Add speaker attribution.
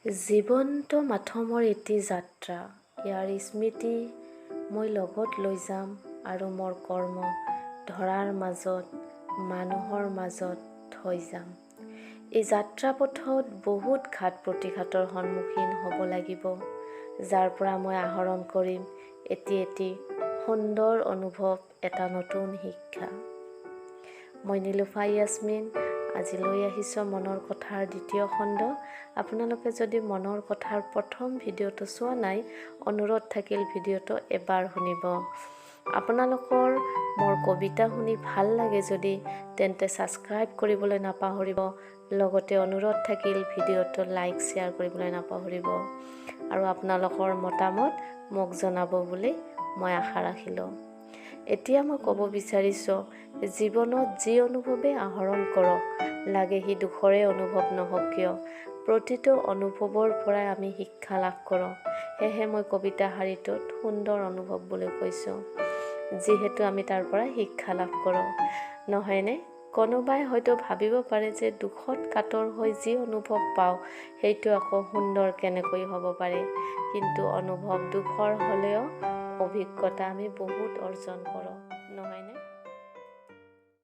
Speaker 1: জীৱন্ত মাথমৰ এটি যাত্ৰা, ইয়াৰ স্মৃতি মই লগত লৈ যাম আৰু মোৰ কৰ্ম ধৰাৰ মাজত, মানুহৰ মাজত থৈ যাম। এই যাত্ৰা পথত বহুত ঘাত প্ৰতিঘাতৰ সন্মুখীন হ'ব লাগিব, যাৰ পৰা মই আহৰণ কৰিম এটি সুন্দৰ অনুভৱ, এটা নতুন শিক্ষা। মই নীলোফা ইয়াছমিন, আজি লৈ আহিছোঁ মনৰ কথাৰ দ্বিতীয় খণ্ড। আপোনালোকে যদি মনৰ কথাৰ প্ৰথম ভিডিঅ'টো চোৱা নাই, অনুৰোধ থাকিল ভিডিঅ'টো এবাৰ শুনিব। আপোনালোকৰ মোৰ কবিতা শুনি ভাল লাগে যদি তেন্তে ছাবস্ক্ৰাইব কৰিবলৈ নাপাহৰিব। লগতে অনুৰোধ থাকিল ভিডিঅ'টো লাইক শ্বেয়াৰ কৰিবলৈ নাপাহৰিব আৰু আপোনালোকৰ মতামত মোক জনাব বুলি মই আশা ৰাখিলোঁ। এতিয়া মই ক'ব বিচাৰিছোঁ, জীৱনত যি অনুভৱে আহৰণ কৰক, লাগে সি দুখৰে অনুভৱ নহওক কিয়, প্ৰতিটো অনুভৱৰ পৰাই আমি শিক্ষা লাভ কৰোঁ। সেয়েহে মই কবিতা শাৰীটোত সুন্দৰ অনুভৱ বুলি কৈছোঁ, যিহেতু আমি তাৰ পৰা শিক্ষা লাভ কৰোঁ, নহয়নে? কোনোবাই হয়তো ভাবিব পাৰে যে দুখত কাতৰ হৈ যি অনুভৱ পাওঁ সেইটো আকৌ সুন্দৰ কেনেকৈ হ'ব পাৰে, কিন্তু অনুভৱ দুখৰ হ'লেও অভিজ্ঞতা আমি বহুত অৰ্জন কৰোঁ।